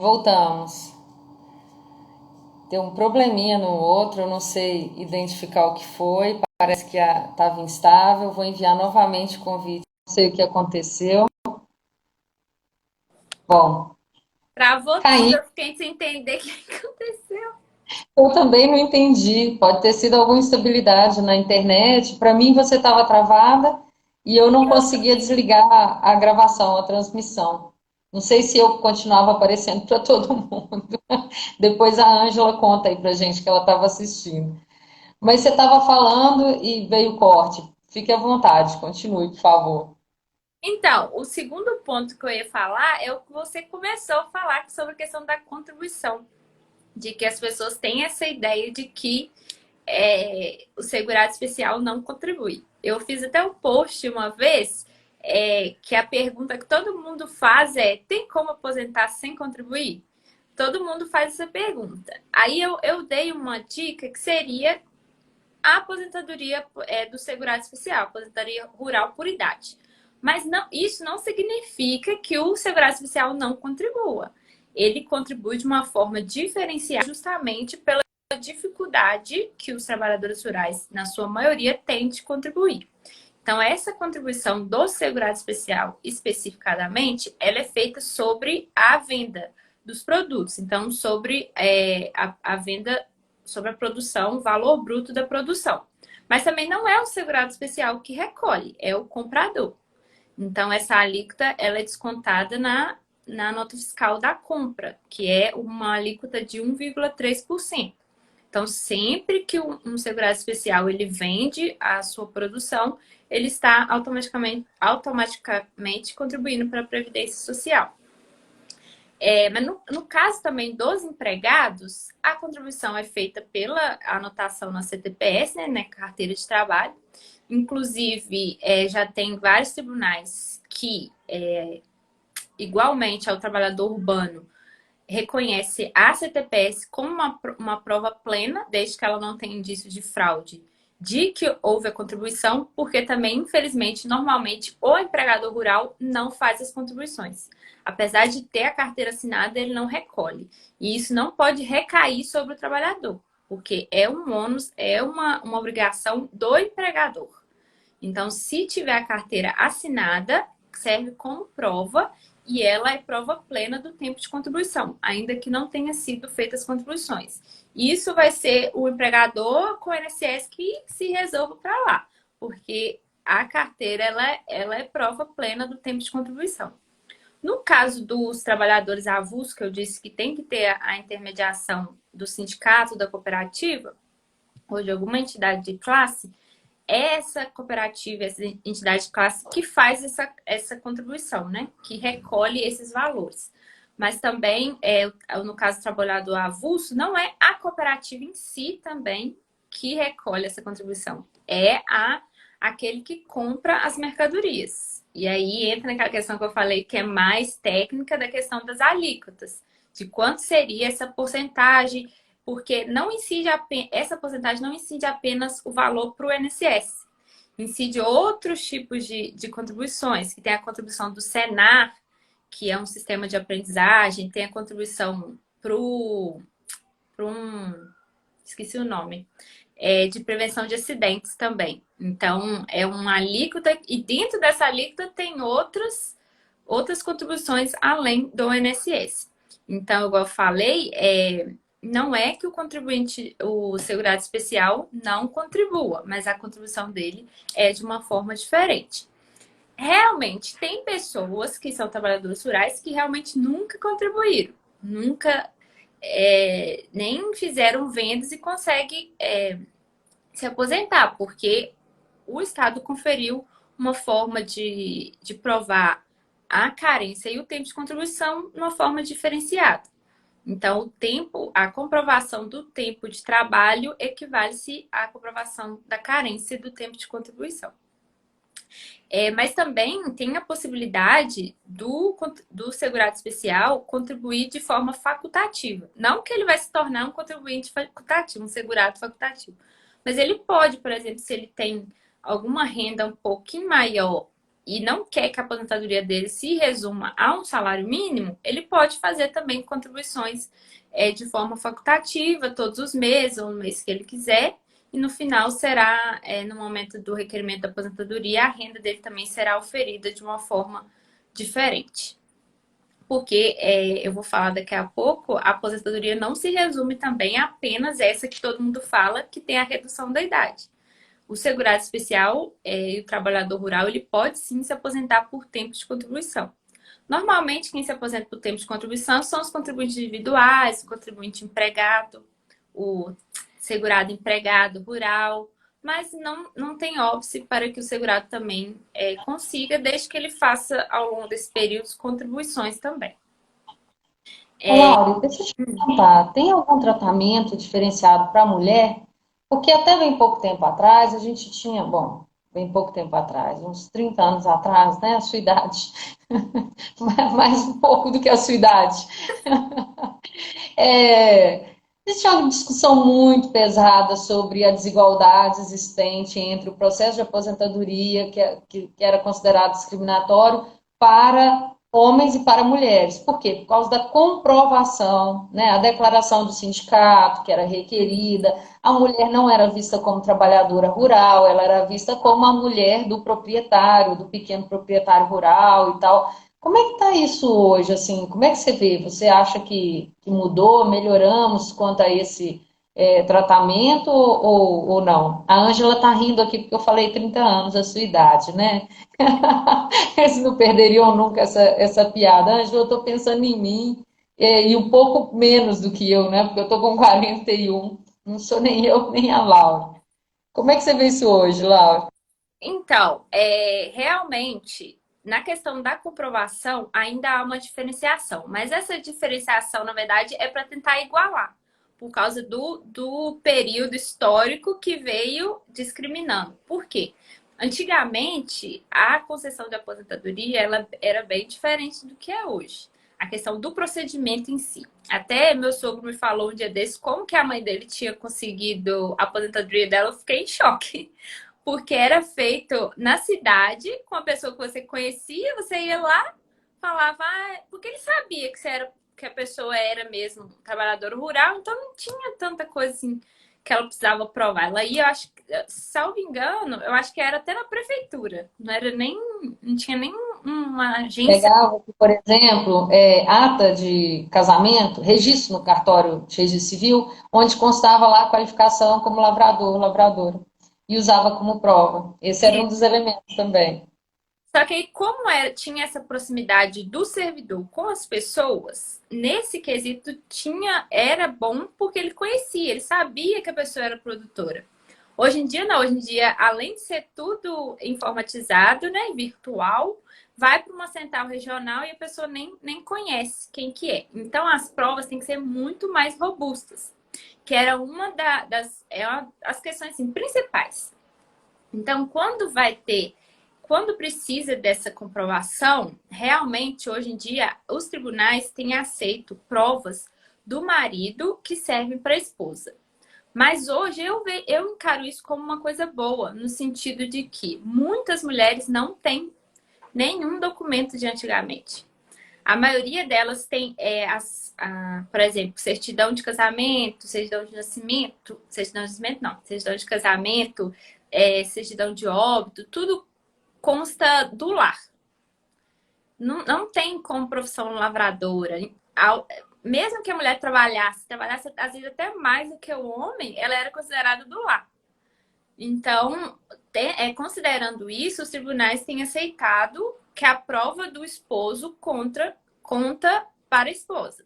Voltamos. Deu um probleminha no outro, eu não sei identificar o que foi. Parece que estava instável. Vou enviar novamente o convite. Não sei o que aconteceu. Bom, Travou tudo, caí. eu fiquei sem entender o que aconteceu. Eu também não entendi. Pode ter sido alguma instabilidade na internet. Para mim, você estava travada e eu não conseguia desligar a gravação, a transmissão. Não sei se eu continuava aparecendo para todo mundo. Depois a Ângela conta aí para gente que ela estava assistindo. Mas você estava falando e veio o corte. Fique à vontade, continue, por favor. Então, o segundo ponto que eu ia falar é o que você começou a falar sobre a questão da contribuição, de que as pessoas têm essa ideia de que o segurado especial não contribui. Eu fiz até um post uma vez que a pergunta que todo mundo faz é: tem como aposentar sem contribuir? Todo mundo faz essa pergunta. Aí eu dei uma dica que seria a aposentadoria do segurado especial, aposentadoria rural por idade. Mas não, isso não significa que o segurado especial não contribua. Ele contribui de uma forma diferenciada justamente pela dificuldade que os trabalhadores rurais, na sua maioria, têm de contribuir. Então, essa contribuição do segurado especial, especificadamente, ela é feita sobre a venda dos produtos. Então, sobre a venda, sobre a produção, o valor bruto da produção. Mas também não é o segurado especial que recolhe, é o comprador. Então, essa alíquota ela é descontada na nota fiscal da compra, que é uma alíquota de 1,3%. Então, sempre que um segurado especial ele vende a sua produção, ele está automaticamente contribuindo para a Previdência Social. Mas no caso também dos empregados, a contribuição é feita pela anotação na CTPS, né, Carteira de Trabalho. Inclusive, já tem vários tribunais que, igualmente ao trabalhador urbano, reconhece a CTPS como uma prova plena, desde que ela não tenha indício de fraude, de que houve a contribuição, porque também, infelizmente, normalmente, o empregador rural não faz as contribuições. Apesar de ter a carteira assinada, ele não recolhe. E isso não pode recair sobre o trabalhador, porque é um ônus, é uma obrigação do empregador. Então, se tiver a carteira assinada, serve como prova e ela é prova plena do tempo de contribuição, ainda que não tenha sido feitas as contribuições. Isso vai ser o empregador com o INSS que se resolva para lá, porque a carteira ela é prova plena do tempo de contribuição. No caso dos trabalhadores avulsos, que eu disse que tem que ter a intermediação do sindicato, da cooperativa, ou de alguma entidade de classe, essa cooperativa, essa entidade de classe que faz essa contribuição, né? Que recolhe esses valores. Mas também, no caso do trabalhador avulso, não é a cooperativa em si também que recolhe essa contribuição. Aquele que compra as mercadorias. E aí entra naquela questão que eu falei que é mais técnica da questão das alíquotas. De quanto seria essa porcentagem, porque não incide essa porcentagem não incide apenas o valor para o INSS, incide outros tipos de contribuições, que tem a contribuição do Senar, que é um sistema de aprendizagem, tem a contribuição para um, esqueci o nome, de prevenção de acidentes também. Então, é uma alíquota, e dentro dessa alíquota tem outras contribuições além do INSS. Então, igual eu falei, não é que o contribuinte, o segurado especial, não contribua, mas a contribuição dele é de uma forma diferente. Realmente, tem pessoas que são trabalhadores rurais que realmente nunca contribuíram, nunca nem fizeram vendas e conseguem se aposentar, porque o Estado conferiu uma forma de provar a carência e o tempo de contribuição de uma forma diferenciada. Então, o tempo, a comprovação do tempo de trabalho equivale-se à comprovação da carência do tempo de contribuição. Mas também tem a possibilidade do segurado especial contribuir de forma facultativa. Não que ele vai se tornar um contribuinte facultativo, um segurado facultativo. Mas ele pode, por exemplo, se ele tem alguma renda um pouquinho maior e não quer que a aposentadoria dele se resuma a um salário mínimo, ele pode fazer também contribuições de forma facultativa todos os meses, ou no mês que ele quiser, e no final será, no momento do requerimento da aposentadoria, a renda dele também será oferida de uma forma diferente. Porque, eu vou falar daqui a pouco, a aposentadoria não se resume também a apenas essa que todo mundo fala, que tem a redução da idade. O segurado especial e o trabalhador rural, ele pode sim se aposentar por tempo de contribuição. Normalmente, quem se aposenta por tempo de contribuição são os contribuintes individuais, o contribuinte empregado, o segurado empregado rural, mas não tem óbice para que o segurado também consiga, desde que ele faça ao longo desse período contribuições também. Ô, Laura, deixa eu te perguntar, tem algum tratamento diferenciado para a mulher? Porque até bem pouco tempo atrás a gente tinha, bom, bem pouco tempo atrás, uns 30 anos atrás, né, a sua idade, mais um pouco do que a sua idade. Existe uma discussão muito pesada sobre a desigualdade existente entre o processo de aposentadoria, que era considerado discriminatório, para homens e para mulheres. Por quê? Por causa da comprovação, né? A declaração do sindicato, que era requerida, a mulher não era vista como trabalhadora rural, ela era vista como a mulher do proprietário, do pequeno proprietário rural e tal. Como é que está isso hoje, assim? Como é que você vê? Você acha que mudou, melhoramos quanto a esse tratamento ou não? A Ângela está rindo aqui porque eu falei 30 anos, a sua idade, né? Eles não perderiam nunca essa piada. Ângela, eu estou pensando em mim e um pouco menos do que eu, né? Porque eu estou com 41, não sou nem eu, nem a Laura. Como é que você vê isso hoje, Laura? Então, realmente, na questão da comprovação, ainda há uma diferenciação. Mas essa diferenciação, na verdade, é para tentar igualar, por causa do período histórico que veio discriminando. Por quê? Antigamente, a concessão de aposentadoria ela era bem diferente do que é hoje. A questão do procedimento em si. Até meu sogro me falou um dia desse como que a mãe dele tinha conseguido a aposentadoria dela. Eu fiquei em choque. Porque era feito na cidade, com a pessoa que você conhecia, você ia lá, falava, porque ele sabia que a pessoa era mesmo trabalhadora rural, então não tinha tanta coisa assim que ela precisava provar. Ela ia, eu acho, salvo engano, eu acho que era até na prefeitura, não tinha nem uma agência. Pegava, por exemplo, ata de casamento, registro no cartório de registro civil, onde constava lá a qualificação como lavrador, lavradora, e usava como prova. Esse era um dos elementos também. Só que aí, como tinha essa proximidade do servidor com as pessoas, nesse quesito era bom porque ele conhecia, ele sabia que a pessoa era produtora. Hoje em dia, não. Hoje em dia, além de ser tudo informatizado, né, virtual, vai para uma central regional e a pessoa nem conhece quem que é. Então, as provas têm que ser muito mais robustas, que era uma as questões assim, principais. Então, quando precisa dessa comprovação, realmente, hoje em dia, os tribunais têm aceito provas do marido que servem para a esposa. Mas hoje eu encaro isso como uma coisa boa, no sentido de que muitas mulheres não têm nenhum documento de antigamente. A maioria delas tem, por exemplo, certidão de casamento, certidão de nascimento, certidão de casamento, certidão de óbito, tudo consta do lar. Não tem como profissão lavradora. Mesmo que a mulher trabalhasse às vezes até mais do que o homem, ela era considerada do lar. Então, considerando isso, os tribunais têm aceitado que a prova do esposo conta para a esposa.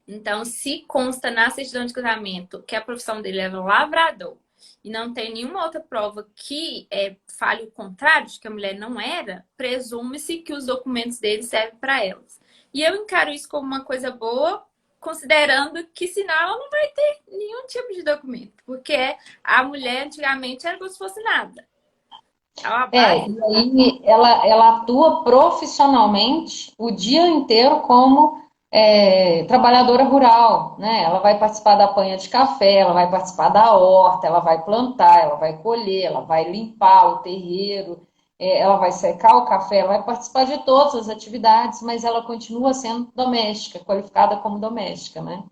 Então, se consta na certidão de casamento que a profissão dele é lavrador e não tem nenhuma outra prova que fale o contrário, de que a mulher não era, presume-se que os documentos dele servem para elas. E eu encaro isso como uma coisa boa, considerando que senão ela não vai ter nenhum tipo de documento. Porque a mulher antigamente era como se fosse nada. E aí ela atua profissionalmente o dia inteiro como trabalhadora rural, né? Ela vai participar da apanha de café, ela vai participar da horta, ela vai plantar, ela vai colher, ela vai limpar o terreiro, ela vai secar o café, ela vai participar de todas as atividades, mas ela continua sendo doméstica, qualificada como doméstica, né?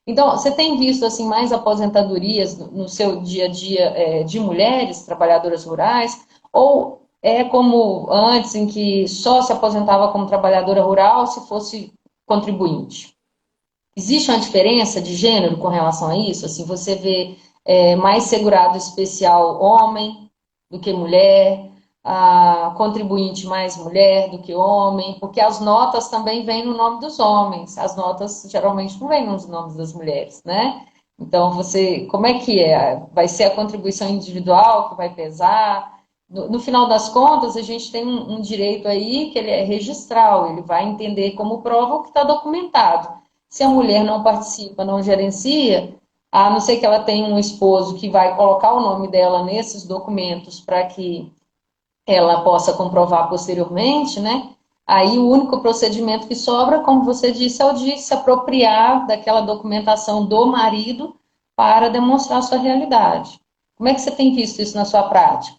Então, você tem visto assim mais aposentadorias no seu dia a dia de mulheres trabalhadoras rurais? Ou é como antes, em que só se aposentava como trabalhadora rural se fosse contribuinte? Existe uma diferença de gênero com relação a isso? Assim, você vê mais segurado especial homem do que mulher, contribuinte mais mulher do que homem, porque as notas também vêm no nome dos homens, as notas geralmente não vêm nos nomes das mulheres, né? Então, você, como é que é? Vai ser a contribuição individual que vai pesar? No final das contas, a gente tem um direito aí que ele é registral, ele vai entender como prova o que está documentado. Se a mulher não participa, não gerencia, a não ser que ela tenha um esposo que vai colocar o nome dela nesses documentos para que ela possa comprovar posteriormente, né? Aí o único procedimento que sobra, como você disse, é o de se apropriar daquela documentação do marido para demonstrar a sua realidade. Como é que você tem visto isso na sua prática?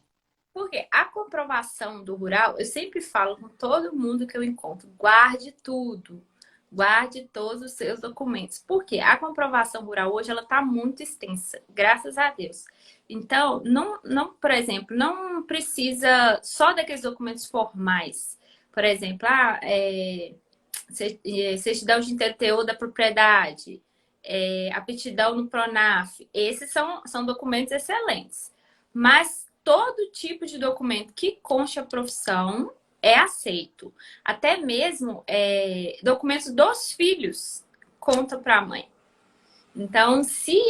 Porque a comprovação do rural, eu sempre falo com todo mundo que eu encontro, guarde tudo. Guarde todos os seus documentos. Porque a comprovação rural hoje ela está muito extensa, graças a Deus. Então, por exemplo, não precisa só daqueles documentos formais. Por exemplo, certidão de TTO da propriedade, aptidão no Pronaf. Esses são documentos excelentes. Mas todo tipo de documento que conste a profissão é aceito. Até mesmo documentos dos filhos conta para a mãe. Então, se,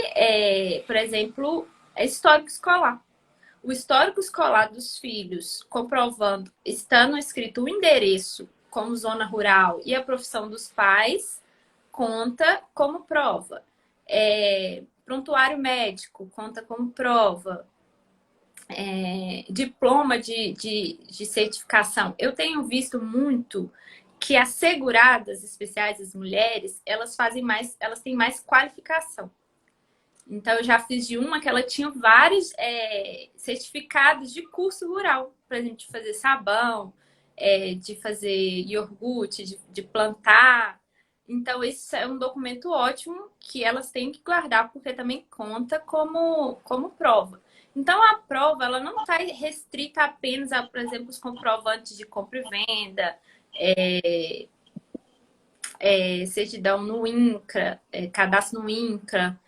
por exemplo, é histórico escolar. O histórico escolar dos filhos, comprovando, estando escrito o endereço como zona rural e a profissão dos pais, conta como prova. Prontuário médico conta como prova. Diploma de certificação. Eu tenho visto muito que as seguradas especiais, as mulheres, elas têm mais qualificação. Então, eu já fiz de uma que ela tinha vários certificados de curso rural, para a gente fazer sabão, de fazer iogurte, de plantar. Então, isso é um documento ótimo que elas têm que guardar, porque também conta como prova. Então, a prova ela não está restrita apenas a, por exemplo, os comprovantes de compra e venda, certidão no INCRA, cadastro no INCRA.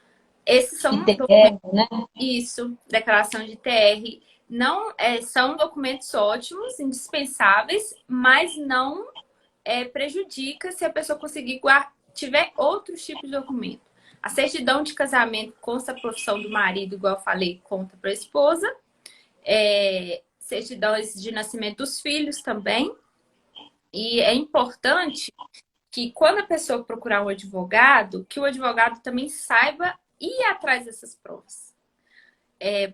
Esses são ITR, né? isso, declaração de TR. Não, são documentos ótimos, indispensáveis, mas não prejudica se a pessoa conseguir tiver outros tipos de documento. A certidão de casamento consta a profissão do marido, igual eu falei, conta para a esposa. Certidões de nascimento dos filhos também. E é importante que quando a pessoa procurar um advogado, que o advogado também saiba ir atrás dessas provas.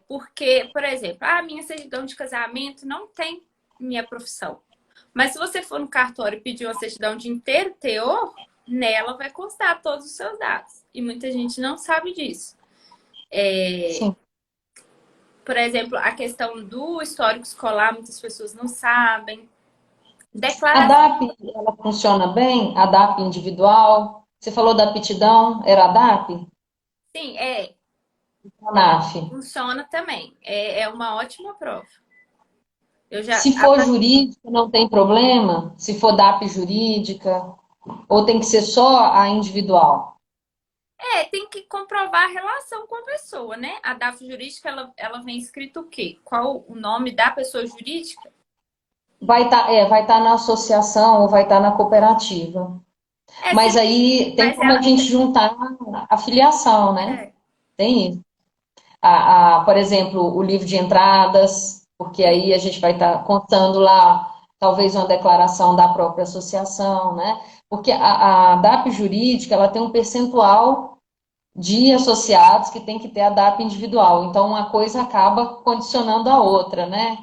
Porque, por exemplo, a minha certidão de casamento não tem minha profissão. Mas se você for no cartório e pedir uma certidão de inteiro teor, nela vai constar todos os seus dados. E muita gente não sabe disso. Sim. Por exemplo, a questão do histórico escolar, muitas pessoas não sabem. A Declaração. DAP, ela funciona bem? A DAP individual? Você falou da aptidão, era a DAP? Sim, CONAF. funciona também. É uma ótima prova. Eu já. Se for jurídica, não tem problema? Se for DAP jurídica? Ou tem que ser só a individual? Tem que comprovar a relação com a pessoa, né? A DAF jurídica, ela vem escrito o quê? Qual o nome da pessoa jurídica? Vai tá na associação ou vai estar na cooperativa. Mas aí tem Mas como a ela. gente juntar a filiação, né? É, Tem isso. Por exemplo, o livro de entradas, porque aí a gente vai estar contando lá, talvez uma declaração da própria associação, né? Porque a DAP jurídica, ela tem um percentual de associados que tem que ter a DAP individual. Então, uma coisa acaba condicionando a outra, né?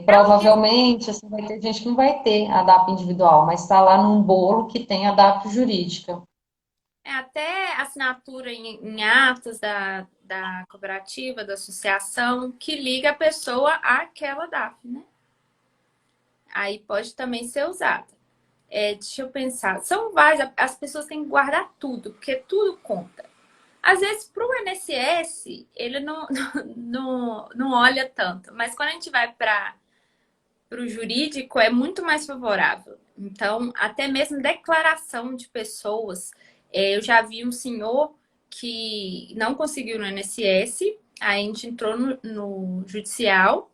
Provavelmente, assim, vai ter gente que não vai ter a DAP individual, mas está lá num bolo que tem a DAP jurídica. até assinatura em atos da cooperativa, da associação, que liga a pessoa àquela DAF, né? aí pode também ser usada. Deixa eu pensar. São várias, as pessoas têm que guardar tudo, porque tudo conta. Às vezes, para o INSS, ele não olha tanto, mas quando a gente vai para o jurídico, é muito mais favorável. Então, até mesmo declaração de pessoas. Eu já vi um senhor que não conseguiu no INSS, aí a gente entrou no judicial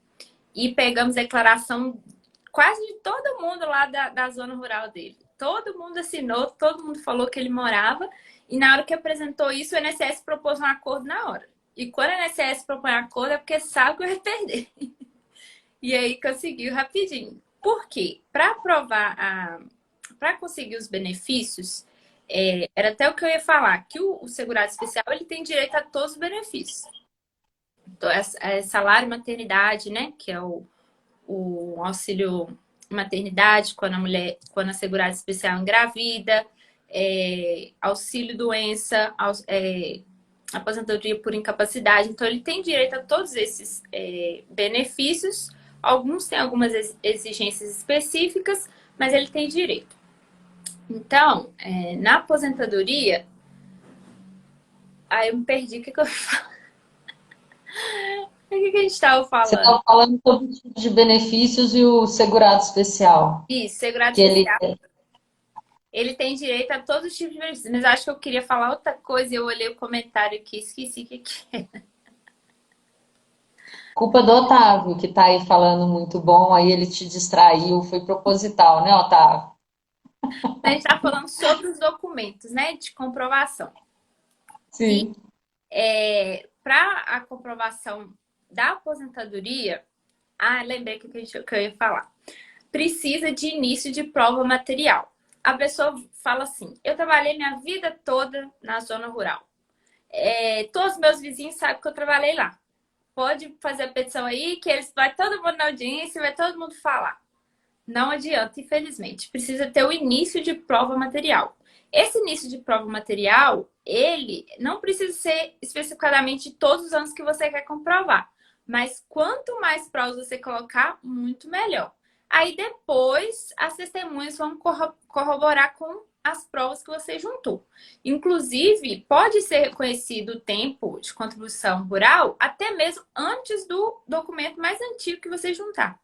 e pegamos declaração quase de todo mundo lá da zona rural dele. Todo mundo assinou, todo mundo falou que ele morava. E na hora que apresentou isso, o INSS propôs um acordo na hora. E quando o INSS propõe um acordo é porque sabe que vai perder. E aí conseguiu rapidinho. Por quê? Para aprovar, para conseguir os benefícios, era até o que eu ia falar, que o segurado especial ele tem direito a todos os benefícios. Então, salário maternidade, né? Que é o auxílio maternidade quando a segurada especial engravida, auxílio doença, aposentadoria por incapacidade. Então, ele tem direito a todos esses benefícios. Alguns têm algumas exigências específicas, mas ele tem direito. Então, na aposentadoria, aí eu me perdi o que eu falo. O que a gente estava Você falando? estava falando sobre o tipo de benefícios e o segurado especial, Isso, segurado que ele especial. Ele tem direito a todos os tipos de benefícios. Mas acho que eu queria falar outra coisa e eu olhei o comentário aqui e esqueci o que é. culpa do Otávio, que está aí falando muito bom, aí ele te distraiu, foi proposital, né, Otávio? A gente está falando sobre os documentos, né, de comprovação. E Sim. para a comprovação da aposentadoria, lembrei que eu ia falar. Precisa de início de prova material. A pessoa fala assim: eu trabalhei minha vida toda na zona rural. Todos os meus vizinhos sabem que eu trabalhei lá. Pode fazer a petição aí, que vai todo mundo na audiência, vai todo mundo falar. Não adianta, infelizmente. Precisa ter o início de prova material. Esse início de prova material, ele não precisa ser especificadamente de todos os anos que você quer comprovar. Mas quanto mais provas você colocar, muito melhor. Aí depois as testemunhas vão corroborar com as provas que você juntou. Inclusive, pode ser reconhecido o tempo de contribuição rural até mesmo antes do documento mais antigo que você juntar.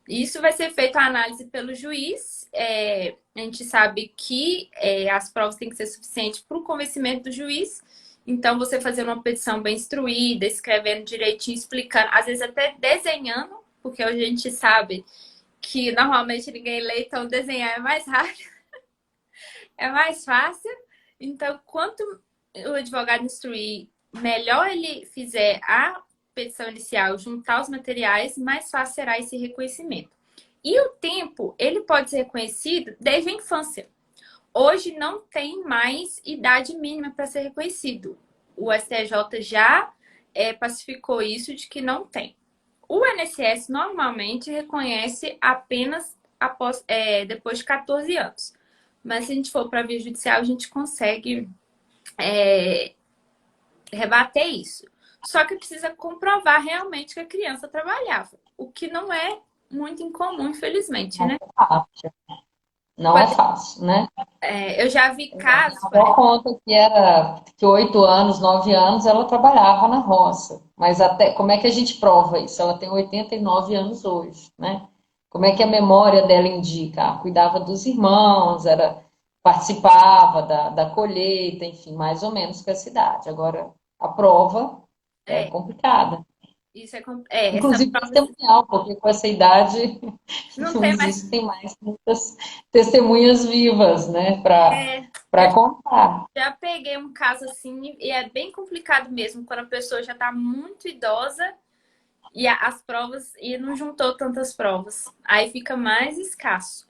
Isso vai ser feito a análise pelo juiz. A gente sabe que as provas têm que ser suficientes para o convencimento do juiz. Então, você fazer uma petição bem instruída, escrevendo direitinho, explicando, às vezes até desenhando, porque hoje a gente sabe que normalmente ninguém lê, então desenhar é mais rápido, é mais fácil. Então, quanto o advogado instruir, melhor ele fizer a petição inicial, juntar os materiais, mais fácil será esse reconhecimento. E o tempo, ele pode ser reconhecido desde a infância. Hoje não tem mais idade mínima para ser reconhecido. O STJ já pacificou isso de que não tem. O INSS normalmente reconhece apenas depois de 14 anos. Mas se a gente for para a via judicial, a gente consegue rebater isso. Só que precisa comprovar realmente que a criança trabalhava, o que não é muito incomum, infelizmente, né? Não é fácil, né? Eu já vi casos, A por avó exemplo, conta que 8 anos, 9 anos, ela trabalhava na roça. Mas até como é que a gente prova isso? Ela tem 89 anos hoje, né? Como é que a memória dela indica? Cuidava dos irmãos, participava da colheita, enfim, mais ou menos com essa idade. Agora, a prova é é, complicada. isso essa Inclusive prova testemunhal, porque com essa idade não não tem mais. existem mais muitas testemunhas vivas, né, Eu para contar. já peguei um caso assim, e é bem complicado mesmo, quando a pessoa já está muito idosa e as provas, e não juntou tantas provas. Aí fica mais escasso.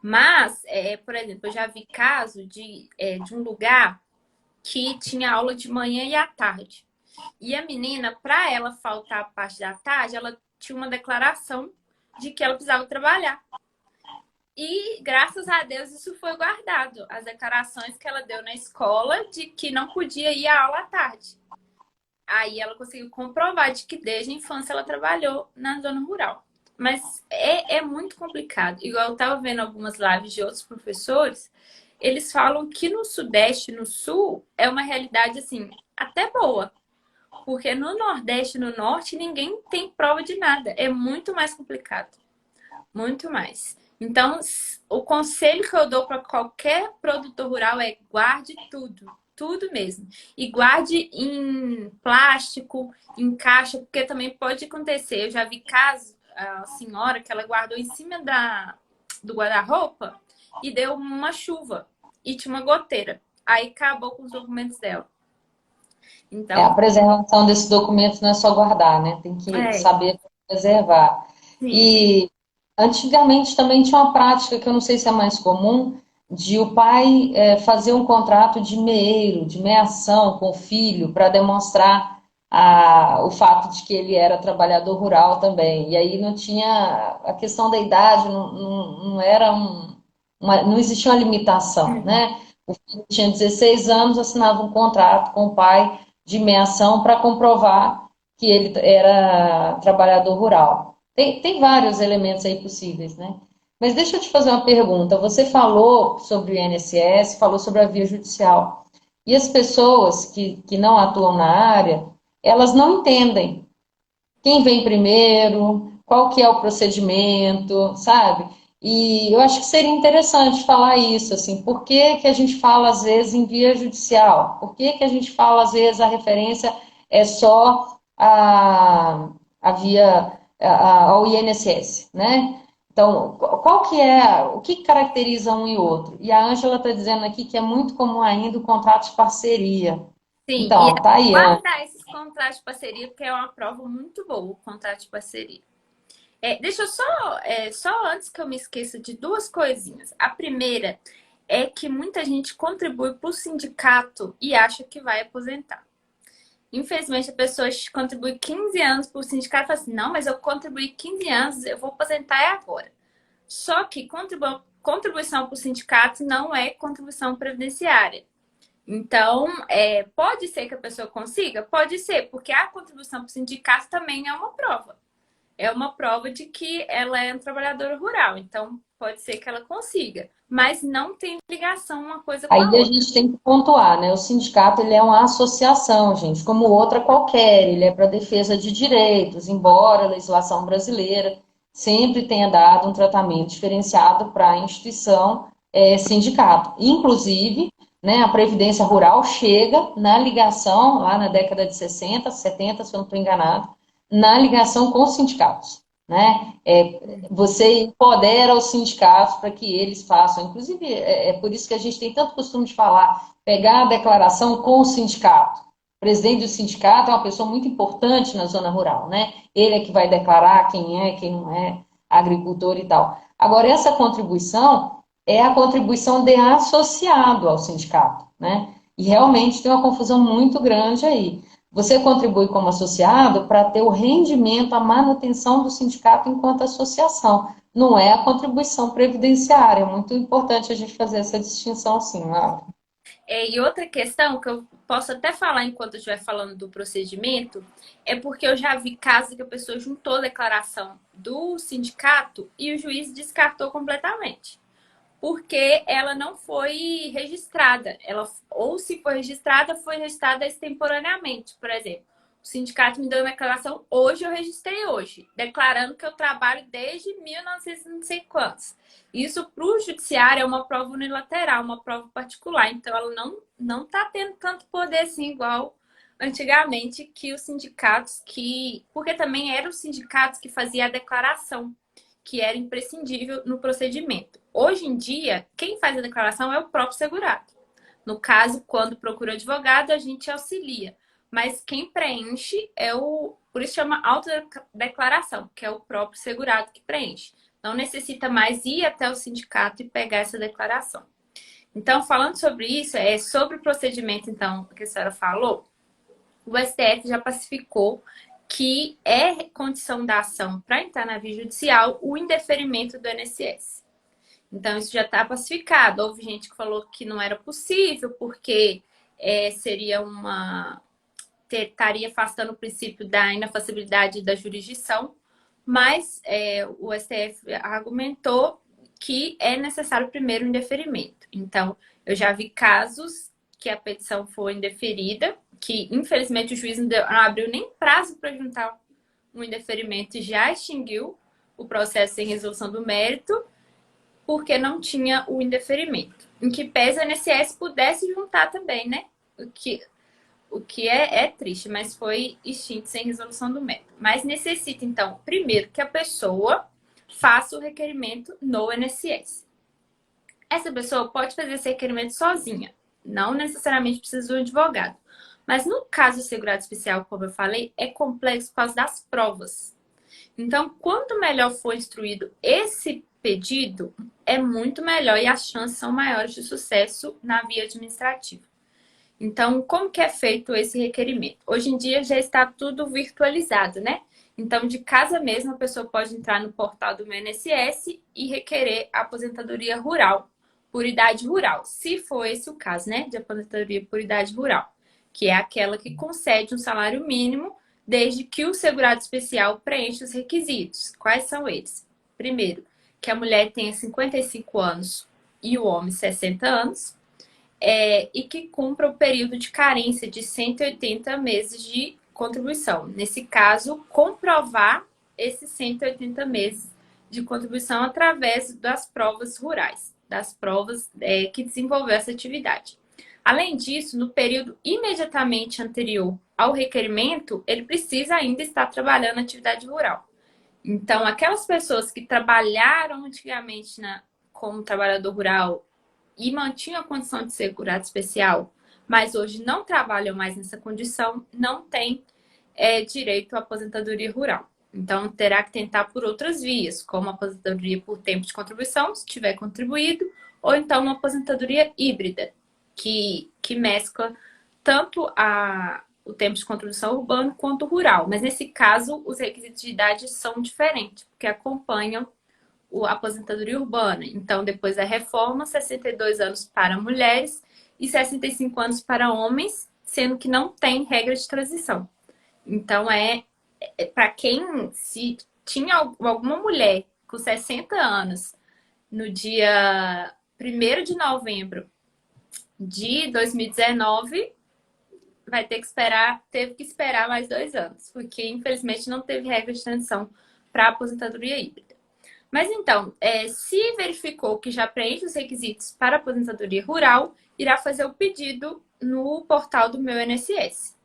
Mas, por exemplo, eu já vi caso de um lugar que tinha aula de manhã e à tarde. E a menina, para ela faltar a parte da tarde, ela tinha uma declaração de que ela precisava trabalhar. E, graças a Deus, isso foi guardado. As declarações que ela deu na escola de que não podia ir à aula à tarde. Aí ela conseguiu comprovar de que desde a infância ela trabalhou na zona rural. mas é muito complicado. Igual eu estava vendo algumas lives de outros professores, eles falam que no Sudeste, no Sul, é uma realidade assim, até boa. Porque no Nordeste e no Norte, ninguém tem prova de nada. É muito mais complicado. Muito mais. Então, o conselho que eu dou para qualquer produtor rural é guarde tudo. Tudo mesmo. E guarde em plástico, em caixa, porque também pode acontecer. Eu já vi casos, a senhora que ela guardou em cima do guarda-roupa e deu uma chuva e tinha uma goteira. Aí acabou com os documentos dela. A Então, preservação desses documentos não é só guardar, né? Tem que é, saber preservar. sim. E antigamente também tinha uma prática que eu não sei se é mais comum, de o pai fazer um contrato de meeiro, de meação com o filho, para demonstrar o fato de que ele era trabalhador rural também. E aí não tinha a questão da idade, não era não existia uma limitação, né? O filho tinha 16 anos, assinava um contrato com o pai de meação para comprovar que ele era trabalhador rural. Tem vários elementos aí possíveis, né? Mas deixa eu te fazer uma pergunta. Você falou sobre o INSS, falou sobre a via judicial. E as pessoas que não atuam na área, elas não entendem quem vem primeiro, qual que é o procedimento, sabe? E eu acho que seria interessante falar isso, assim, por que que a gente fala às vezes em via judicial? Por que que a gente fala às vezes a referência é só a via ao INSS, né? Então, qual que é, o que caracteriza um e outro? E a Ângela está dizendo aqui que é muito comum ainda o contrato de parceria. Sim, e Então, tá aí, Ângela. guardar esses contratos de parceria, porque é uma prova muito boa, o contrato de parceria. Deixa eu só antes que eu me esqueça de duas coisinhas. A primeira é que muita gente contribui para o sindicato e acha que vai aposentar. Infelizmente, a pessoa contribui 15 anos para o sindicato e fala assim, não, mas eu contribuí 15 anos, eu vou aposentar agora. Só que contribuição para o sindicato não é contribuição previdenciária. Então, pode ser que a pessoa consiga? Pode ser, porque a contribuição para o sindicato também é uma prova. É uma prova de que ela é um trabalhadora rural. Então, pode ser que ela consiga. Mas não tem ligação uma coisa com Aí a a outra. gente tem que pontuar, né? O sindicato ele é uma associação, gente, como outra qualquer. Ele é para defesa de direitos, embora a legislação brasileira sempre tenha dado um tratamento diferenciado para a instituição sindicato. Inclusive, né, a Previdência Rural chega na ligação, lá na década de 60, 70, se eu não estou enganado, na ligação com os sindicatos. Né? Você empodera os sindicatos para que eles façam. Inclusive, é por isso que a gente tem tanto costume de falar, pegar a declaração com o sindicato. O presidente do sindicato é uma pessoa muito importante na zona rural, né? Ele é que vai declarar quem não é agricultor e tal. Agora, essa contribuição é a contribuição de associado ao sindicato, né? E realmente tem uma confusão muito grande aí. Você contribui como associado para ter o rendimento, a manutenção do sindicato enquanto associação. Não é a contribuição previdenciária. É muito importante a gente fazer essa distinção, sim, Laura. E outra questão que eu posso até falar enquanto eu estiver falando do procedimento é porque eu já vi casos que a pessoa juntou a declaração do sindicato e o juiz descartou completamente. Porque ela não foi registrada. Ou se foi registrada extemporaneamente. Por exemplo, o sindicato me deu uma declaração hoje, eu registrei hoje, declarando que eu trabalho desde 1900 não sei quantos. Isso para o judiciário é uma prova unilateral, uma prova particular. Então, ela não está tendo tanto poder assim, igual antigamente, que os sindicatos que... Porque também eram os sindicatos que faziam a declaração, que era imprescindível no procedimento. Hoje em dia, quem faz a declaração é o próprio segurado. No caso, quando procura advogado, a gente auxilia. Mas quem preenche é o... Por isso chama autodeclaração, que é o próprio segurado que preenche. Não necessita mais ir até o sindicato e pegar essa declaração. Então, falando sobre isso, sobre o procedimento, então, que a senhora falou, o STF já pacificou que é condição da ação para entrar na via judicial o indeferimento do INSS. Então, isso já está pacificado. Houve gente que falou que não era possível, porque seria estaria afastando o princípio da inafastabilidade da jurisdição, mas o STF argumentou que é necessário primeiro um indeferimento. Então, eu já vi casos que a petição foi indeferida, que infelizmente o juiz não abriu nem prazo para juntar um indeferimento e já extinguiu o processo sem resolução do mérito, porque não tinha o indeferimento. Em que pese a INSS pudesse juntar também, né? O que é triste, mas foi extinto sem resolução do mérito. Mas necessita, então, primeiro, que a pessoa faça o requerimento no INSS. Essa pessoa pode fazer esse requerimento sozinha, não necessariamente precisa do advogado. Mas no caso do segurado especial, como eu falei, é complexo por causa das provas. Então, quanto melhor for instruído esse pedido, é muito melhor e as chances são maiores de sucesso na via administrativa. Então, como que é feito esse requerimento? Hoje em dia já está tudo virtualizado, né? Então, de casa mesmo, a pessoa pode entrar no portal do meu INSS e requerer a aposentadoria rural, por idade rural. Se for esse o caso, né? De aposentadoria por idade rural, que é aquela que concede um salário mínimo desde que o segurado especial preencha os requisitos. Quais são eles? Primeiro, que a mulher tenha 55 anos e o homem 60 anos. E que cumpra o período de carência de 180 meses de contribuição. Nesse caso, comprovar esses 180 meses de contribuição através das provas rurais, das provas que desenvolveu essa atividade. Além disso, no período imediatamente anterior ao requerimento, ele precisa ainda estar trabalhando na atividade rural. Então, aquelas pessoas que trabalharam antigamente como trabalhador rural e mantinham a condição de segurado especial, mas hoje não trabalham mais nessa condição, não têm direito à aposentadoria rural. Então, terá que tentar por outras vias, como a aposentadoria por tempo de contribuição, se tiver contribuído, ou então uma aposentadoria híbrida, que mescla tanto o tempo de contribuição urbano quanto rural. Mas, nesse caso, os requisitos de idade são diferentes, porque acompanham a aposentadoria urbana. Então, depois da reforma, 62 anos para mulheres e 65 anos para homens, sendo que não tem regra de transição. Então, para quem se tinha alguma mulher com 60 anos no dia 1º de novembro de 2019, vai ter que esperar, teve que esperar mais 2 anos, porque infelizmente não teve regra de transição para a aposentadoria híbrida. Mas então, se verificou que já preenche os requisitos para a aposentadoria rural, irá fazer o pedido no portal do meu INSS.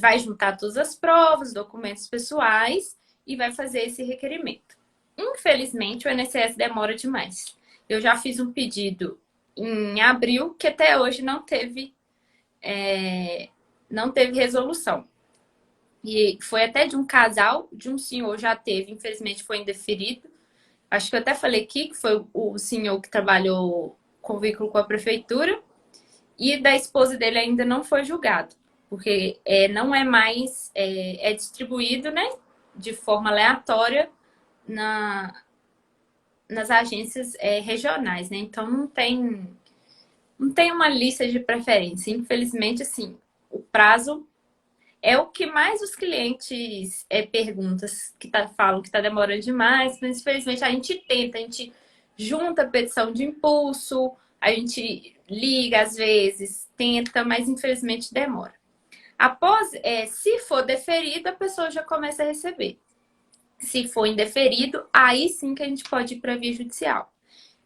Vai juntar todas as provas, documentos pessoais e vai fazer esse requerimento. Infelizmente, o INSS demora demais. Eu já fiz um pedido em abril que até hoje não teve resolução. E foi até de um casal, de um senhor já teve, infelizmente foi indeferido. Acho que eu até falei aqui que foi o senhor que trabalhou com vínculo com a prefeitura. E da esposa dele ainda não foi julgado, porque não é mais, distribuído, né, de forma aleatória nas agências regionais, né? Então não tem uma lista de preferência. Infelizmente, assim, o prazo é o que mais os clientes perguntam, falam que está demorando demais, mas infelizmente a gente tenta, a gente junta a petição de impulso, a gente liga às vezes, tenta, mas infelizmente demora. Após, se for deferido, a pessoa já começa a receber. Se for indeferido, aí sim que a gente pode ir para a via judicial.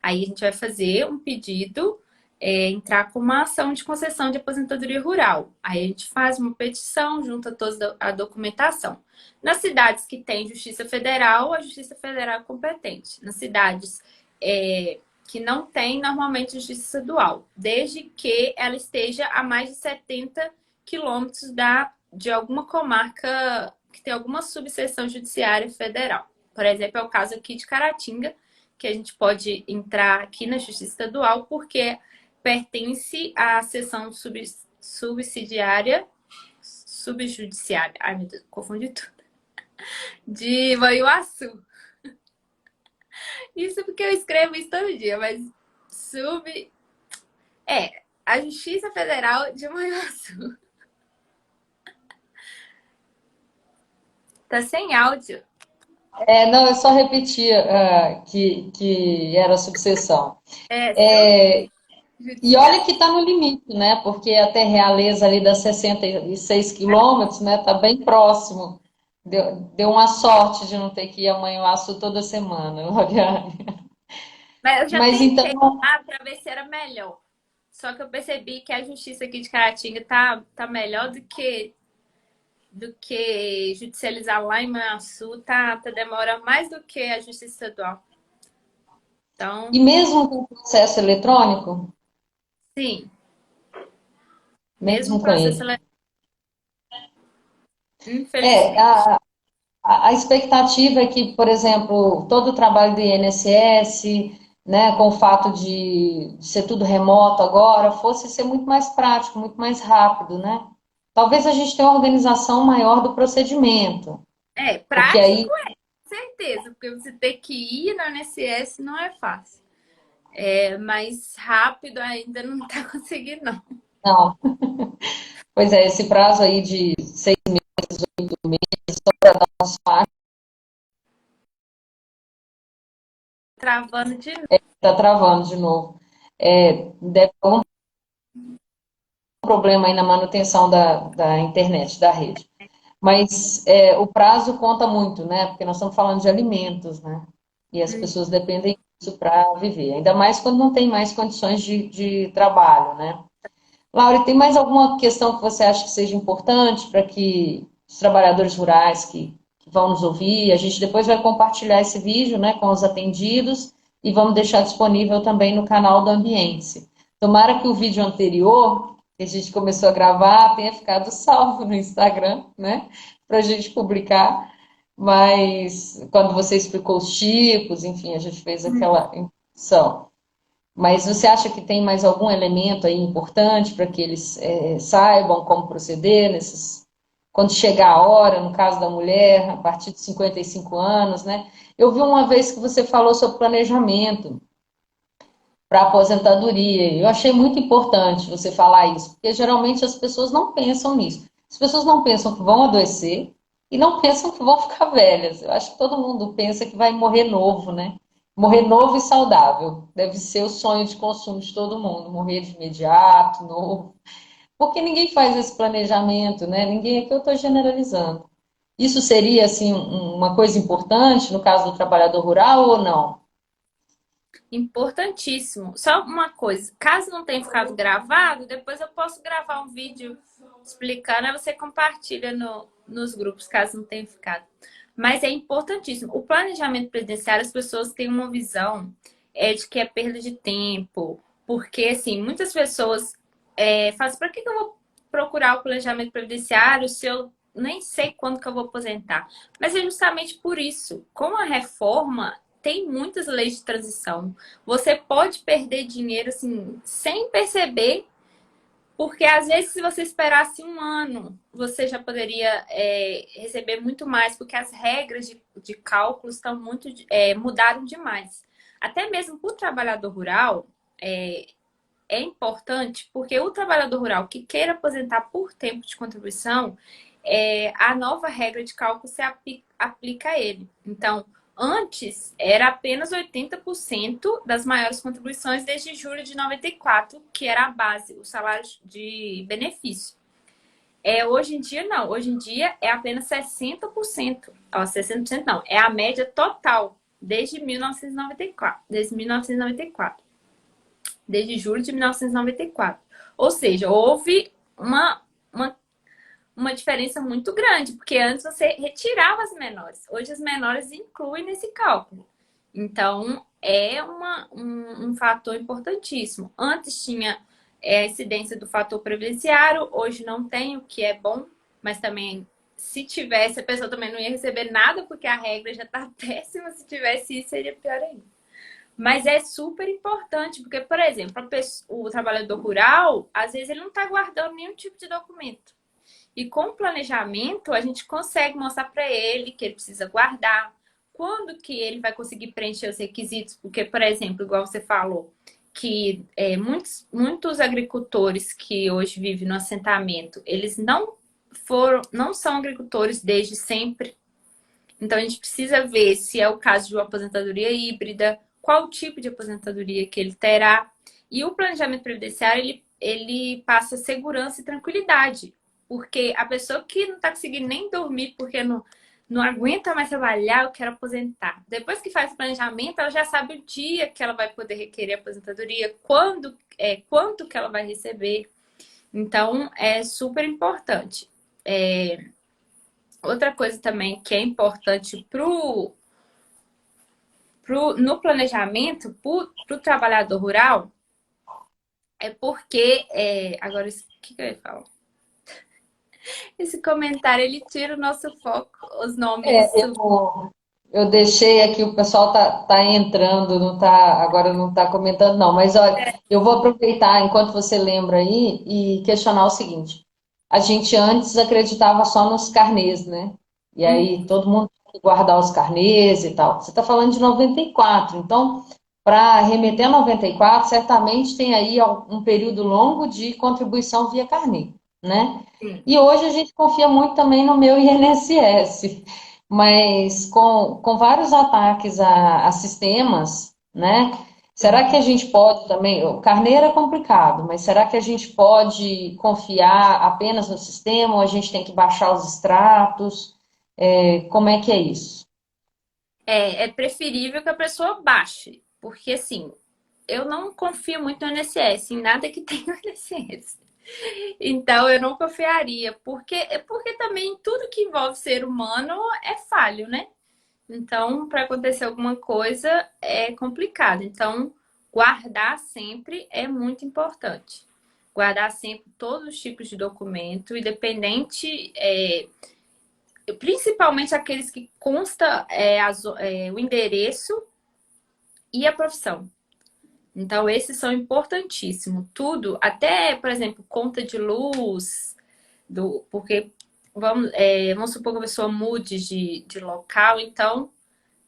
Aí a gente vai fazer um pedido, entrar com uma ação de concessão de aposentadoria rural. Aí a gente faz uma petição, junta toda a documentação. Nas cidades que tem Justiça Federal, a Justiça Federal é competente. Nas cidades que não tem, normalmente, Justiça Estadual, desde que ela esteja a mais de 70 quilômetros de alguma comarca que tem alguma subseção judiciária federal. Por exemplo, é o caso aqui de Caratinga, que a gente pode entrar aqui na Justiça Estadual, porque pertence à seção subjudiciária, ai meu Deus, confundi tudo, de Manhuaçu. Isso porque eu escrevo isso todo dia, mas a Justiça Federal de Manhuaçu. Tá sem áudio. Não, eu só repetia que era subseção. É, É, e olha judiciário. que está no limite, né? Porque a Terrealeza ali das 66 quilômetros, né? Está bem próximo. Deu uma sorte de não ter que ir a Manhuaçu toda semana, Laviane. Mas eu já Mas tentei então, lá para ver se era melhor. Só que eu percebi que a justiça aqui de Caratinga tá melhor do que judicializar lá em Manhuaçu, tá demora mais do que a justiça estadual. e Então, mesmo com o processo eletrônico, sim, mesmo mesmo com processo ele. eleitoral, É, infelizmente. a expectativa é que, por exemplo, todo o trabalho do INSS, né, com o fato de ser tudo remoto agora, fosse ser muito mais prático, muito mais rápido, né? Talvez a gente tenha uma organização maior do procedimento, É, porque prático, aí, certeza, porque você ter que ir no INSS não é fácil. É, mas rápido ainda não tá conseguindo, não. não. Pois é, esse prazo aí de 6 meses Travando de novo. está travando de novo. Deve ter algum problema aí na manutenção da internet, da rede. Mas o prazo conta muito, né? Porque nós estamos falando de alimentos, né? E as pessoas dependem disso para viver. Ainda mais quando não tem mais condições de trabalho, né? Laura, tem mais alguma questão que você acha que seja importante para que os trabalhadores rurais que vão nos ouvir, a gente depois vai compartilhar esse vídeo, né, com os atendidos e vamos deixar disponível também no canal do Ambiente. Tomara que o vídeo anterior, que a gente começou a gravar, tenha ficado salvo no Instagram, né, para a gente publicar. Mas quando você explicou os tipos, enfim, a gente fez aquela introdução. Mas você acha que tem mais algum elemento aí importante para que eles saibam como proceder quando chegar a hora, no caso da mulher, a partir de 55 anos, né? Eu vi uma vez que você falou sobre planejamento para aposentadoria. Eu achei muito importante você falar isso, porque geralmente as pessoas não pensam nisso. As pessoas não pensam que vão adoecer e não pensam que vão ficar velhas. Eu acho que todo mundo pensa que vai morrer novo, né? Morrer novo e saudável. Deve ser o sonho de consumo de todo mundo, morrer de imediato, novo. Porque ninguém faz esse planejamento, né? Ninguém aqui eu estou generalizando. Isso seria assim uma coisa importante no caso do trabalhador rural ou não? Importantíssimo. Só uma coisa, caso não tenha ficado gravado, depois eu posso gravar um vídeo explicando, aí você compartilha nos grupos, caso não tenha ficado. Mas é importantíssimo. O planejamento previdenciário, as pessoas têm uma visão de que é perda de tempo, porque, assim, muitas pessoas falam assim, para que eu vou procurar o planejamento previdenciário se eu nem sei quando que eu vou aposentar? Mas é justamente por isso. Com a reforma, tem muitas leis de transição. Você pode perder dinheiro assim sem perceber, porque às vezes se você esperasse um ano, você já poderia receber muito mais, porque as regras de cálculo estão mudaram demais. Até mesmo para o trabalhador rural é importante, porque o trabalhador rural que queira aposentar por tempo de contribuição, a nova regra de cálculo se aplica a ele. Então, antes, era apenas 80% das maiores contribuições desde julho de 94, que era a base, o salário de benefício. Hoje em dia, não. Hoje em dia, é apenas 60%. Ó, 60% não. É a média total, desde 1994. Desde 1994. Desde julho de 1994. Ou seja, houve uma uma diferença muito grande, porque antes você retirava as menores. Hoje as menores incluem nesse cálculo. Então, é um fator importantíssimo. Antes tinha a incidência do fator previdenciário, hoje não tem, o que é bom, mas também, se tivesse, a pessoa também não ia receber nada, porque a regra já está péssima. Se tivesse isso, seria pior ainda. Mas é super importante, porque, por exemplo, o trabalhador rural, às vezes ele não está guardando nenhum tipo de documento. E com o planejamento, a gente consegue mostrar para ele que ele precisa guardar, quando que ele vai conseguir preencher os requisitos, porque, por exemplo, igual você falou, que muitos agricultores que hoje vivem no assentamento, eles não são agricultores desde sempre, Então, a gente precisa ver se é o caso de uma aposentadoria híbrida, qual tipo de aposentadoria que ele terá. E o planejamento previdenciário, ele passa segurança e tranquilidade. Porque a pessoa que não está conseguindo nem dormir porque não aguenta mais trabalhar, eu quero aposentar. Depois que faz o planejamento, ela já sabe o dia que ela vai poder requerer aposentadoria, quanto que ela vai receber. Então, é super importante. Outra coisa também que é importante no planejamento para o trabalhador rural é porque... agora, o que eu ia falar? Esse comentário, ele tira o nosso foco, os nomes. Eu deixei aqui, o pessoal tá entrando, não tá, agora não está comentando, não. Mas olha, eu vou aproveitar enquanto você lembra aí e questionar o seguinte: a gente antes acreditava só nos carnês, né? E aí todo mundo tem que guardar os carnês e tal. Você está falando de 94, então, para remeter a 94, certamente tem aí um período longo de contribuição via carnê, né? Sim. E hoje a gente confia muito também no meu INSS. Mas com vários ataques a sistemas, né? Será que a gente pode também? O carneiro é complicado, mas será que a gente pode confiar apenas no sistema ou a gente tem que baixar os extratos? Como é que é isso? É preferível que a pessoa baixe, porque assim, eu não confio muito no INSS, em nada que tenha no INSS. Então, eu não confiaria, porque também tudo que envolve ser humano é falho, né? Então, para acontecer alguma coisa é complicado. Então, guardar sempre é muito importante. Guardar sempre todos os tipos de documento, independente, principalmente aqueles que consta o endereço e a profissão. Então, esses são importantíssimos. Tudo, até, por exemplo, conta de luz, porque vamos supor que a pessoa mude de local, então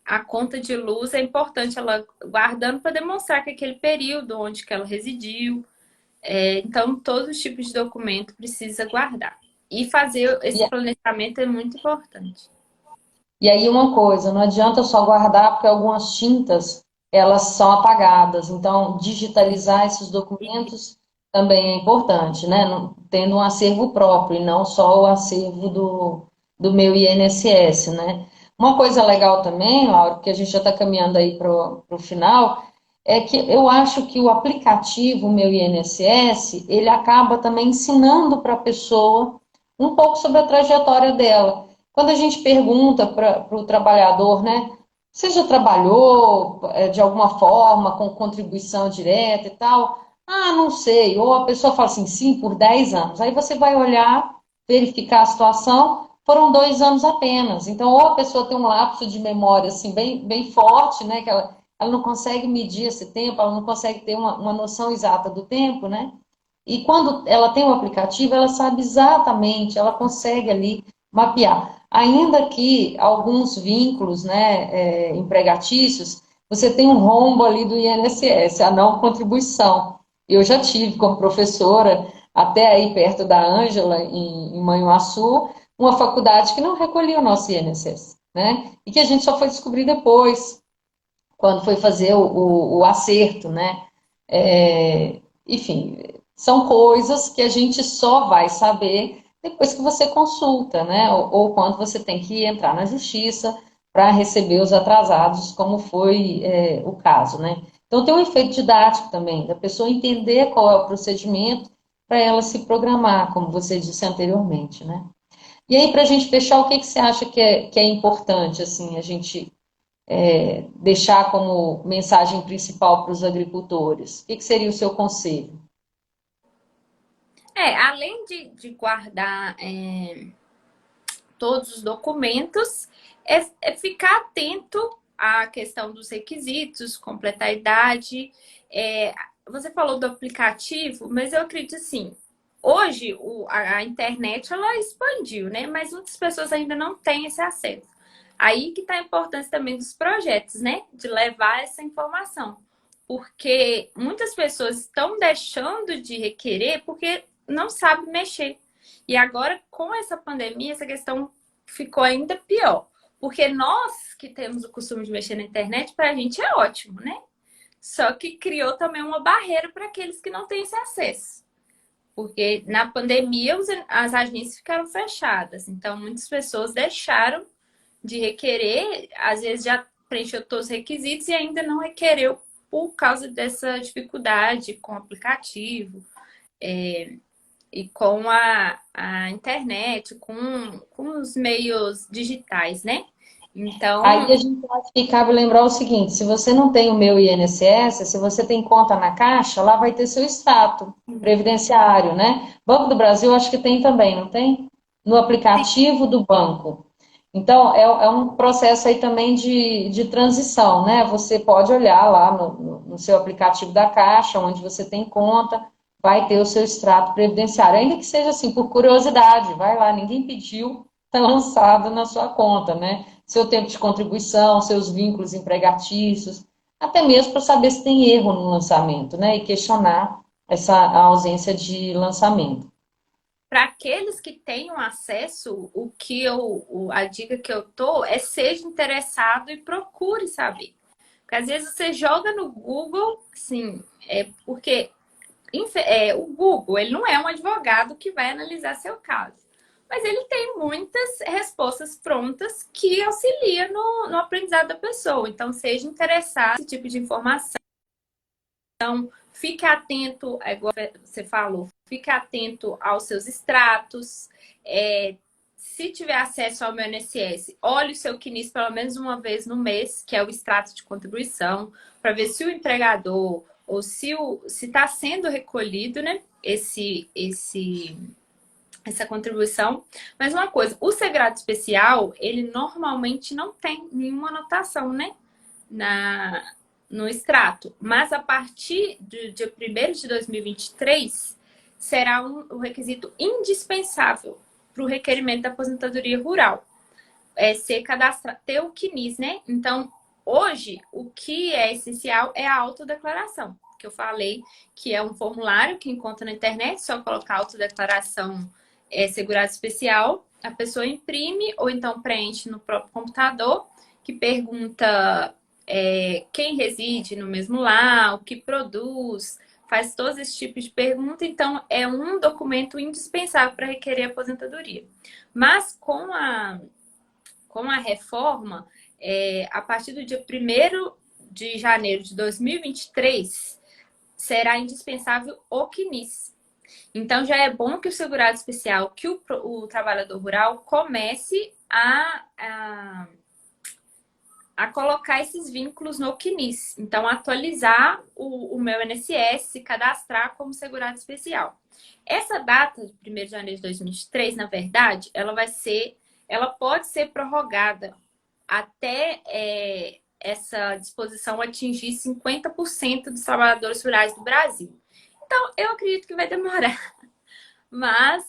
a conta de luz é importante ela guardando para demonstrar que aquele período onde que ela residiu. Então, todos os tipos de documento precisa guardar. E fazer E, esse planejamento é muito importante. e aí uma coisa, não adianta só guardar porque algumas tintas elas são apagadas. Então, digitalizar esses documentos também é importante, né? Tendo um acervo próprio e não só o acervo do meu INSS, né? Uma coisa legal também, Laura, porque a gente já está caminhando aí para o final, é que eu acho que o aplicativo Meu INSS, ele acaba também ensinando para a pessoa um pouco sobre a trajetória dela. Quando a gente pergunta para o trabalhador, né? Você já trabalhou de alguma forma com contribuição direta e tal? Ah, não sei. Ou a pessoa fala assim, sim, por 10 anos. Aí você vai olhar, verificar a situação, foram 2 anos apenas. Então, ou a pessoa tem um lapso de memória assim, bem forte, né? Que ela não consegue medir esse tempo, ela não consegue ter uma noção exata do tempo, né? E quando ela tem um aplicativo, ela sabe exatamente, ela consegue ali mapear. Ainda que alguns vínculos, né, empregatícios, você tem um rombo ali do INSS, a não contribuição. Eu já tive como professora, até aí perto da Ângela, em Manhuaçu, uma faculdade que não recolhia o nosso INSS, né? E que a gente só foi descobrir depois, quando foi fazer o acerto, né? Enfim, são coisas que a gente só vai saber depois que você consulta, né? Ou quando você tem que entrar na justiça para receber os atrasados, como foi o caso, né? Então tem um efeito didático também, da pessoa entender qual é o procedimento para ela se programar, como você disse anteriormente, né? E aí, para a gente fechar, o que, que você acha que é importante, assim, a gente deixar como mensagem principal para os agricultores? O que, que seria o seu conselho? Além de guardar todos os documentos, é ficar atento à questão dos requisitos, completar a idade. Você falou do aplicativo, mas eu acredito assim, hoje a internet ela expandiu, né? Mas muitas pessoas ainda não têm esse acesso. Aí que está a importância também dos projetos, né? De levar essa informação. Porque muitas pessoas estão deixando de requerer porque não sabem mexer. E agora, com essa pandemia, essa questão ficou ainda pior. Porque nós que temos o costume de mexer na internet, para a gente é ótimo, né? Só que criou também uma barreira para aqueles que não têm esse acesso. Porque na pandemia as agências ficaram fechadas. Então, muitas pessoas deixaram de requerer, às vezes já preencheu todos os requisitos e ainda não requereu por causa dessa dificuldade com o aplicativo e com a internet, com os meios digitais, né? Aí a Então, gente acha que cabe lembrar o seguinte: se você não tem o meu INSS, se você tem conta na Caixa, lá vai ter seu extrato previdenciário, né? Banco do Brasil acho que tem também, não tem? No sim, aplicativo do banco. Então, é um processo aí também de transição, né? Você pode olhar lá no seu aplicativo da Caixa, onde você tem conta, vai ter o seu extrato previdenciário, ainda que seja assim, por curiosidade, vai lá, ninguém pediu, está lançado na sua conta, né? Seu tempo de contribuição, seus vínculos empregatícios, até mesmo para saber se tem erro no lançamento, né? E questionar essa ausência de lançamento. para aqueles que tenham acesso, a dica que eu tô é seja interessado e procure saber. Porque às vezes você joga no Google, sim, porque o Google, ele não é um advogado que vai analisar seu caso. Mas ele tem muitas respostas prontas que auxiliam no aprendizado da pessoa. Então, seja interessado nesse tipo de informação. Fique atento, igual você falou, fique atento aos seus extratos. Se tiver acesso ao meu INSS, olhe o seu CNIS pelo menos uma vez no mês, que é o extrato de contribuição, para ver se o empregador ou se está sendo recolhido, né, essa contribuição. Mas uma coisa, o segurado especial, ele normalmente não tem nenhuma anotação, né, no extrato. Mas a partir do dia 1º de 2023, será um requisito indispensável para o requerimento da aposentadoria rural. Ser cadastrado, ter o CNIS, né? Então, hoje, o que é essencial é a autodeclaração, que eu falei que é um formulário que encontra na internet, só colocar autodeclaração segurado especial, a pessoa imprime ou então preenche no próprio computador, que pergunta quem reside no mesmo lar, o que produz, faz todos esses tipos de pergunta. Então, é um documento indispensável para requerer aposentadoria. Mas com a reforma, a partir do dia 1º de janeiro de 2023, será indispensável o CNIS. Então, já é bom que o segurado especial, que o trabalhador rural comece a colocar esses vínculos no CNIS. Então, atualizar o meu INSS, cadastrar como segurado especial. Essa data, de 1º de janeiro de 2023, na verdade, ela pode ser prorrogada até essa disposição atingir 50% dos trabalhadores rurais do Brasil. Então, eu acredito que vai demorar. Mas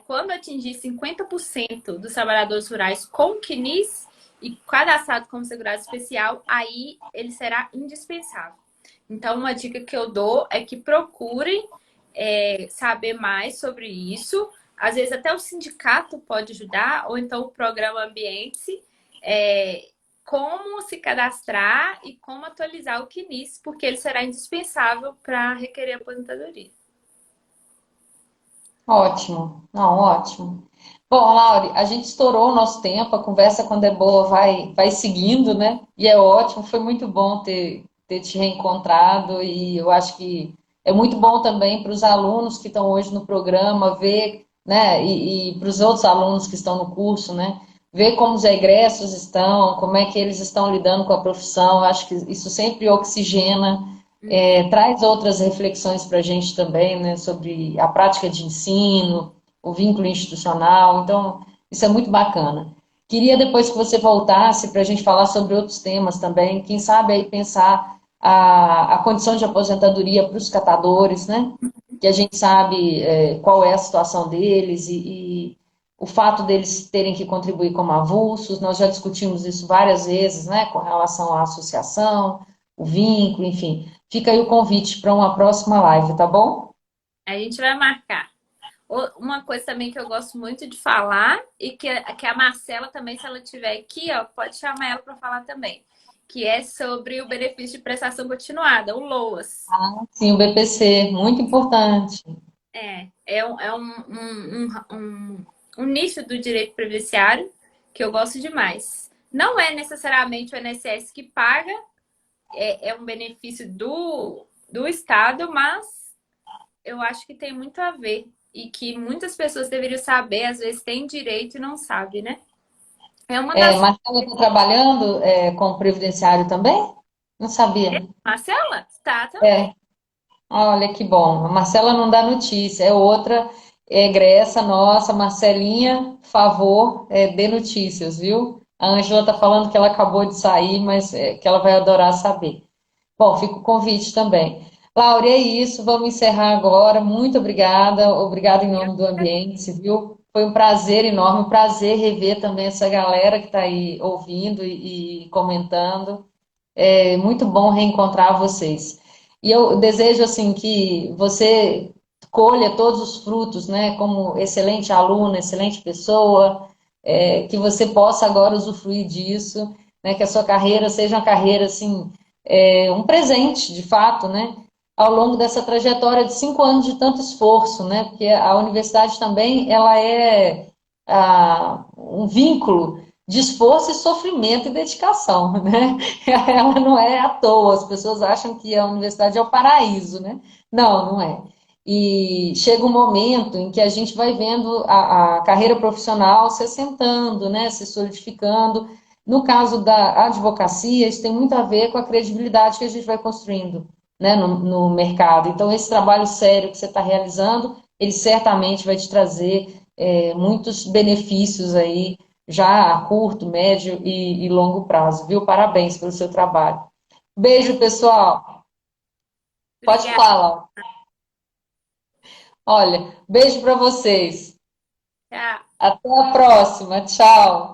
quando atingir 50% dos trabalhadores rurais com CNIS e cadastrado como segurado especial, aí ele será indispensável. Então, uma dica que eu dou é que procurem saber mais sobre isso. Às vezes até o sindicato pode ajudar, ou então o programa Ambiente, como se cadastrar e como atualizar o CNIS, porque ele será indispensável para requerer aposentadoria. Ótimo, não, ótimo. Bom, Laure, a gente estourou o nosso tempo, a conversa, quando é boa, vai seguindo, né? E é ótimo, foi muito bom ter te reencontrado, e eu acho que é muito bom também para os alunos que estão hoje no programa ver, né? E para os outros alunos que estão no curso, né? Ver como os egressos estão, como é que eles estão lidando com a profissão. Eu acho que isso sempre oxigena, traz outras reflexões para a gente também, né, sobre a prática de ensino, o vínculo institucional. Então, isso é muito bacana. Queria depois que você voltasse para a gente falar sobre outros temas também, quem sabe aí pensar a condição de aposentadoria para os catadores, né? Que a gente sabe qual é a situação deles e o fato deles terem que contribuir como avulsos. Nós já discutimos isso várias vezes, né, com relação à associação, o vínculo, enfim. Fica aí o convite para uma próxima live, tá bom? A gente vai marcar. Uma coisa também que eu gosto muito de falar e que a Marcela também, se ela estiver aqui, ó, pode chamar ela para falar também, que é sobre o benefício de prestação continuada, o LOAS. Sim, o BPC, muito importante. É um nicho do direito previdenciário que eu gosto demais. Não é necessariamente o INSS que paga, é um benefício do Estado, mas eu acho que tem muito a ver e que muitas pessoas deveriam saber, às vezes tem direito e não sabe, né? É uma das... Marcela está trabalhando com o previdenciário também? Não sabia. Marcela? Tá também. É, olha que bom. A Marcela não dá notícia, é outra egressa nossa, Marcelinha, por favor, dê notícias, viu? A Ângela está falando que ela acabou de sair, mas que ela vai adorar saber. Bom, fica o convite também. Laura, é isso, vamos encerrar agora. Muito obrigada, obrigada em nome do Ambiente, viu? Foi um prazer enorme, um prazer rever também essa galera que está aí ouvindo e comentando. É muito bom reencontrar vocês. E eu desejo assim que você colha todos os frutos, né? Como excelente aluna, excelente pessoa, que você possa agora usufruir disso, né? Que a sua carreira seja uma carreira assim, um presente, de fato, né? Ao longo dessa trajetória de 5 anos de tanto esforço, né? Porque a universidade também ela é um vínculo de esforço e sofrimento e dedicação, né? Ela não é à toa, as pessoas acham que a universidade é o paraíso, né? Não, não é. E chega um momento em que a gente vai vendo a carreira profissional se assentando, né? Se solidificando. No caso da advocacia, isso tem muito a ver com a credibilidade que a gente vai construindo, né? No mercado. Então, esse trabalho sério que você está realizando, ele certamente vai te trazer muitos benefícios aí já a curto, médio e longo prazo, viu? Parabéns pelo seu trabalho. Beijo, pessoal. Pode Obrigada. falar. Olha, beijo para vocês. Tchau. Até a próxima. Tchau.